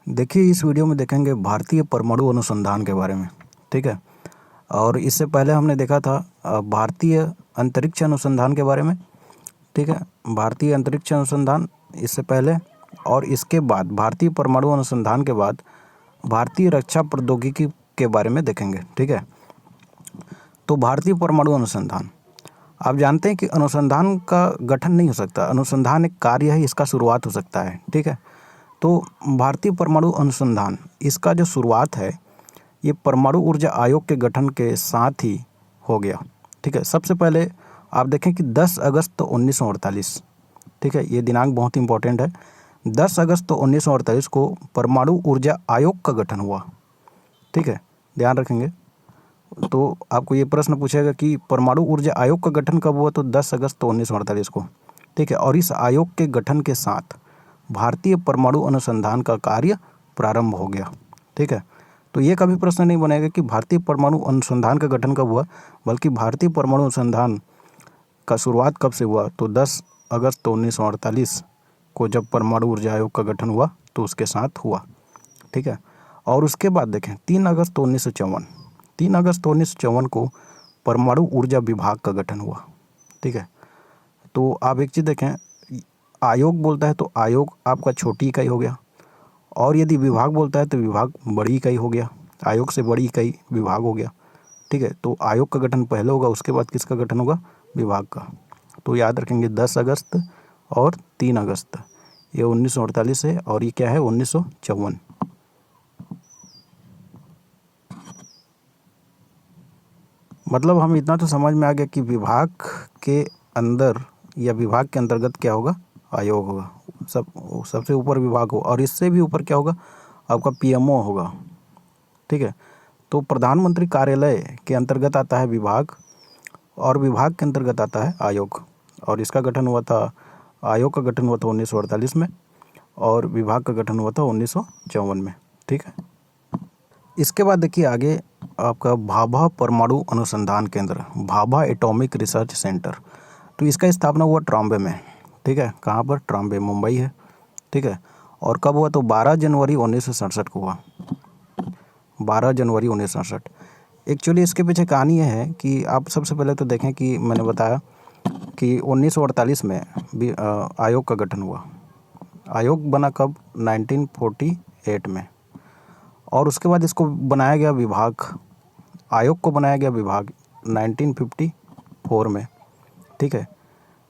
देखिए, इस वीडियो में देखेंगे भारतीय परमाणु अनुसंधान के बारे में। ठीक है। और इससे पहले हमने देखा था भारतीय अंतरिक्ष अनुसंधान के बारे में। ठीक है। भारतीय अंतरिक्ष अनुसंधान इससे पहले, और इसके बाद भारतीय परमाणु अनुसंधान के बाद भारतीय रक्षा प्रौद्योगिकी के बारे में देखेंगे। ठीक है। तो भारतीय परमाणु अनुसंधान, आप जानते हैं कि अनुसंधान का गठन नहीं हो सकता, अनुसंधान एक कार्य है, इसका शुरुआत हो सकता है। ठीक है। तो भारतीय परमाणु अनुसंधान, इसका जो शुरुआत है ये परमाणु ऊर्जा आयोग के गठन के साथ ही हो गया। ठीक है। सबसे पहले आप देखें कि 10 अगस्त 1948, ठीक है, ये दिनांक बहुत इंपॉर्टेंट है। 10 अगस्त 1948 को परमाणु ऊर्जा आयोग का गठन हुआ। ठीक है, ध्यान रखेंगे। तो आपको ये प्रश्न पूछेगा कि परमाणु ऊर्जा आयोग का गठन कब हुआ, तो 10 अगस्त 1948 को। ठीक है। और इस आयोग के गठन के साथ भारतीय परमाणु अनुसंधान का कार्य प्रारंभ हो गया। ठीक है। तो ये कभी प्रश्न नहीं बनेगा कि भारतीय परमाणु अनुसंधान का गठन कब हुआ, बल्कि भारतीय परमाणु अनुसंधान का शुरुआत कब से हुआ, तो 10 अगस्त 1948 को जब परमाणु ऊर्जा आयोग का गठन हुआ तो उसके साथ हुआ। ठीक है। और उसके बाद देखें 3 अगस्त 1954 को परमाणु ऊर्जा विभाग का गठन हुआ। ठीक है। तो आप एक चीज़ देखें, आयोग बोलता है तो आयोग आपका छोटी इकाई हो गया, और यदि विभाग बोलता है तो विभाग बड़ी इकाई हो गया। आयोग से बड़ी इकाई विभाग हो गया। ठीक है। तो आयोग का गठन पहले होगा, उसके बाद किसका गठन होगा, विभाग का। तो याद रखेंगे 10 अगस्त और 3 अगस्त, ये 1948 है, और ये क्या है, 1954। मतलब हम इतना तो समझ में आ गया कि विभाग के अंदर या विभाग के अंतर्गत क्या होगा, आयोग होगा। सबसे ऊपर विभाग हो, और इससे भी ऊपर क्या होगा, आपका पीएमओ होगा। ठीक है। तो प्रधानमंत्री कार्यालय के अंतर्गत आता है विभाग, और विभाग के अंतर्गत आता है आयोग। और इसका गठन हुआ था, आयोग का गठन हुआ था 1948 में, और विभाग का गठन हुआ था 1954 में। ठीक है। इसके बाद देखिए आगे आपका भाभा परमाणु अनुसंधान केंद्र, भाभा एटॉमिक रिसर्च सेंटर। तो इसका स्थापना हुआ ट्रॉम्बे में। ठीक है। कहाँ पर, ट्रॉम्बे, मुंबई है। ठीक है। और कब हुआ, तो 12 जनवरी 1967 को हुआ। 12 जनवरी 1967। एक्चुअली इसके पीछे कहानी ये है कि आप सबसे पहले तो देखें कि मैंने बताया कि 1948 में भी आयोग का गठन हुआ। आयोग बना कब, 1948 में। और उसके बाद इसको बनाया गया विभाग, आयोग को बनाया गया विभाग 1954 में। ठीक है।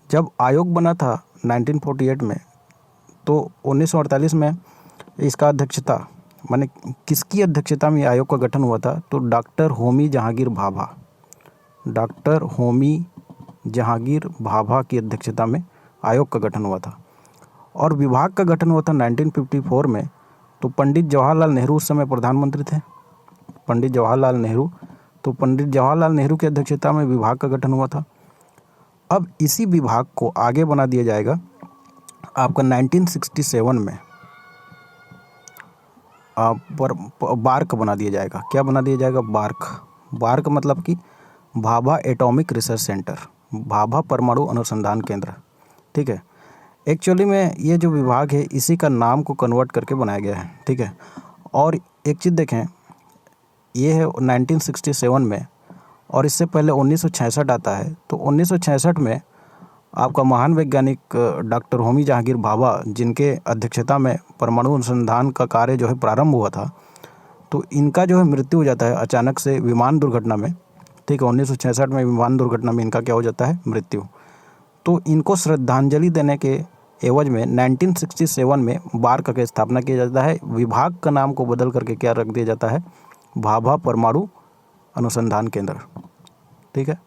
जब आयोग बना था 1948 में, तो 1948 में इसका अध्यक्षता, माने किसकी अध्यक्षता में आयोग का गठन हुआ था, तो डॉक्टर होमी जहांगीर भाभा, डॉक्टर होमी जहांगीर भाभा की अध्यक्षता में आयोग का गठन हुआ था। और विभाग का गठन हुआ था 1954 में। तो पंडित जवाहरलाल नेहरू उस समय प्रधानमंत्री थे, पंडित जवाहरलाल नेहरू। तो पंडित जवाहरलाल नेहरू की अध्यक्षता में विभाग का गठन हुआ था। अब इसी विभाग को आगे बना दिया जाएगा आपका 1967 में, पर बार्क बना दिया जाएगा। क्या बना दिया जाएगा, बार्क। बार्क मतलब कि Bhabha atomic research centre, Bhabha परमाणु अनुसंधान केंद्र। ठीक है। एक्चुअली में ये जो विभाग है इसी का नाम को कन्वर्ट करके बनाया गया है। ठीक है। और एक चीज़ देखें, ये है 1967 में, और इससे पहले 1966 आता है। तो 1966 में आपका महान वैज्ञानिक डॉक्टर होमी जहांगीर भाभा, जिनके अध्यक्षता में परमाणु अनुसंधान का कार्य जो है प्रारंभ हुआ था, तो इनका जो है मृत्यु हो जाता है अचानक से विमान दुर्घटना में। ठीक है। 1966 में विमान दुर्घटना में इनका क्या हो जाता है, मृत्यु। तो इनको श्रद्धांजलि देने के एवज में 1967 में बार्क की स्थापना किया जाता है। विभाग का नाम को बदल करके क्या रख दिया जाता है, भाभा परमाणु अनुसंधान केंद्र। ठीक है।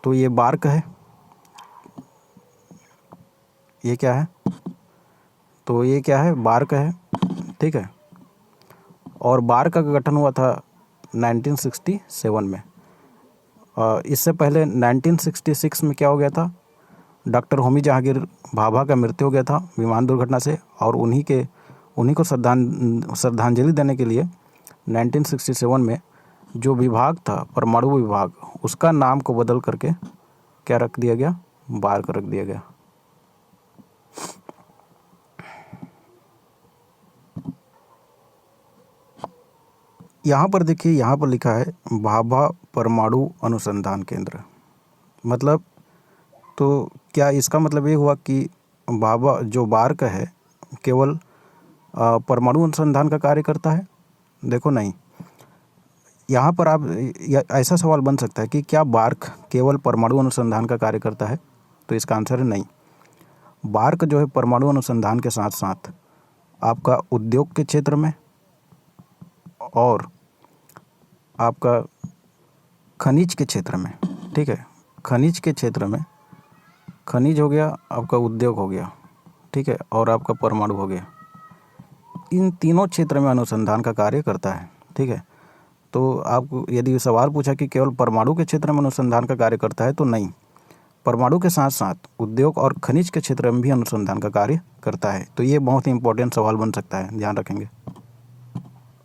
तो ये बार्क है, ये क्या है, तो ये क्या है, बार्क है। ठीक है। और बार्क का गठन हुआ था 1967 में। इससे पहले 1966 में क्या हो गया था, डॉक्टर होमी जहांगीर भाभा का मृत्यु हो गया था विमान दुर्घटना से, और उन्हीं को श्रद्धांजलि देने के लिए 1967 में जो विभाग था परमाणु विभाग, उसका नाम को बदल करके क्या रख दिया गया, बार्क रख दिया गया। यहाँ पर देखिए, यहाँ पर लिखा है भाभा परमाणु अनुसंधान केंद्र। मतलब तो क्या इसका मतलब ये हुआ कि भाभा जो बार्क है केवल परमाणु अनुसंधान का कार्य करता है? देखो नहीं, यहाँ पर आप ऐसा सवाल बन सकता है कि क्या बार्क केवल परमाणु अनुसंधान का कार्य करता है? तो इसका आंसर है नहीं। बार्क जो है परमाणु अनुसंधान के साथ साथ आपका उद्योग के क्षेत्र में और आपका खनिज के क्षेत्र में, ठीक है, खनिज के क्षेत्र में, खनिज हो गया, आपका उद्योग हो गया, ठीक है, और आपका परमाणु हो गया, इन तीनों क्षेत्र में अनुसंधान का कार्य करता है, ठीक है। तो आपको यदि सवाल पूछा कि केवल परमाणु के क्षेत्र में अनुसंधान का कार्य करता है, तो नहीं, परमाणु के साथ साथ उद्योग और खनिज के क्षेत्र में भी अनुसंधान का कार्य करता है। तो ये बहुत ही इंपॉर्टेंट सवाल बन सकता है, ध्यान रखेंगे।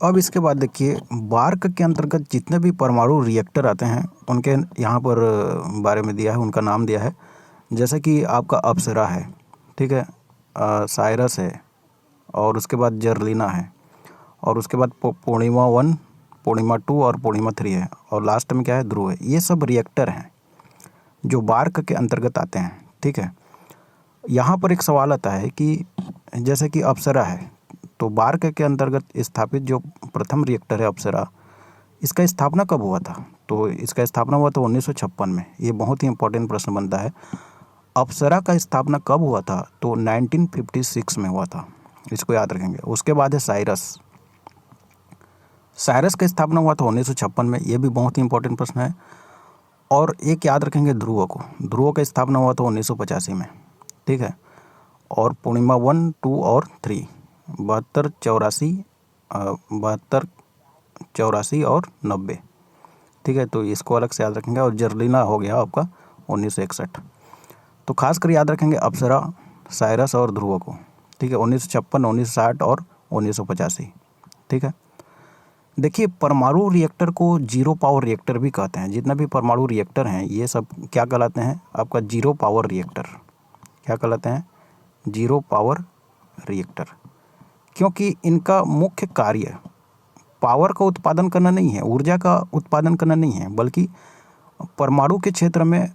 अब इसके बाद देखिए, बार्क के अंतर्गत जितने भी परमाणु रिएक्टर आते हैं उनके यहाँ पर बारे में दिया है, उनका नाम दिया है। जैसे कि आपका अप्सरा है, ठीक है, साइरस है, और उसके बाद जर्लिना है, और उसके बाद पूर्णिमा 1, पूर्णिमा 2 और पूर्णिमा 3 है, और लास्ट में क्या है, ध्रुव है। ये सब रिएक्टर हैं जो बार्क के अंतर्गत आते हैं, ठीक है। यहाँ पर एक सवाल आता है कि जैसे कि अप्सरा है, तो बार्क के अंतर्गत स्थापित जो प्रथम रिएक्टर है अप्सरा, इसका स्थापना कब हुआ था? तो इसका स्थापना हुआ था 1956 में। ये बहुत ही इंपॉर्टेंट प्रश्न बनता है। अप्सरा का स्थापना कब हुआ था? तो 1956 में हुआ था, इसको याद रखेंगे। उसके बाद है साइरस। साइरस का स्थापना हुआ था 1956 में, ये भी बहुत ही इंपॉर्टेंट प्रश्न है। और एक याद रखेंगे ध्रुव को, ध्रुव का स्थापना हुआ था 1985 में, ठीक है। और पूर्णिमा 1, 2 और 3 72, 84 और 90, ठीक है। तो इसको अलग से याद रखेंगे। और जर्लिना हो गया आपका 1961। तो खासकर याद रखेंगे अप्सरा, साइरस और ध्रुव को, ठीक है, 1956, 1960 और 1985, ठीक है। देखिए, परमाणु रिएक्टर को जीरो पावर रिएक्टर भी कहते हैं। जितना भी परमाणु रिएक्टर हैं ये सब क्या कहलाते हैं? आपका जीरो पावर रिएक्टर। क्या कहलाते हैं? Zero power reactor. क्योंकि इनका मुख्य कार्य पावर का उत्पादन करना नहीं है, ऊर्जा का उत्पादन करना नहीं है, बल्कि परमाणु के क्षेत्र में,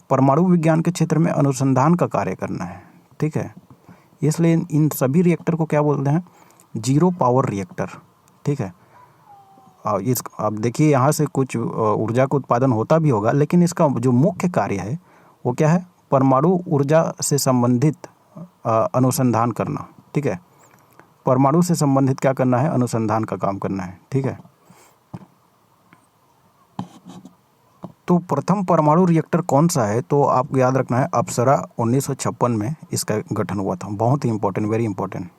परमाणु विज्ञान के क्षेत्र में अनुसंधान का कार्य करना है, ठीक है। इसलिए इन सभी रिएक्टर को क्या बोलते हैं? जीरो पावर रिएक्टर, ठीक है। अब देखिए, यहाँ से कुछ ऊर्जा का उत्पादन होता भी होगा, लेकिन इसका जो मुख्य कार्य है वो क्या है? परमाणु ऊर्जा से संबंधित अनुसंधान करना, ठीक है। परमाणु से संबंधित क्या करना है? अनुसंधान का काम करना है, ठीक है। तो प्रथम परमाणु रिएक्टर कौन सा है? तो आपको याद रखना है अप्सरा, 1956 में इसका गठन हुआ था। बहुत ही इंपॉर्टेंट, वेरी इंपॉर्टेंट।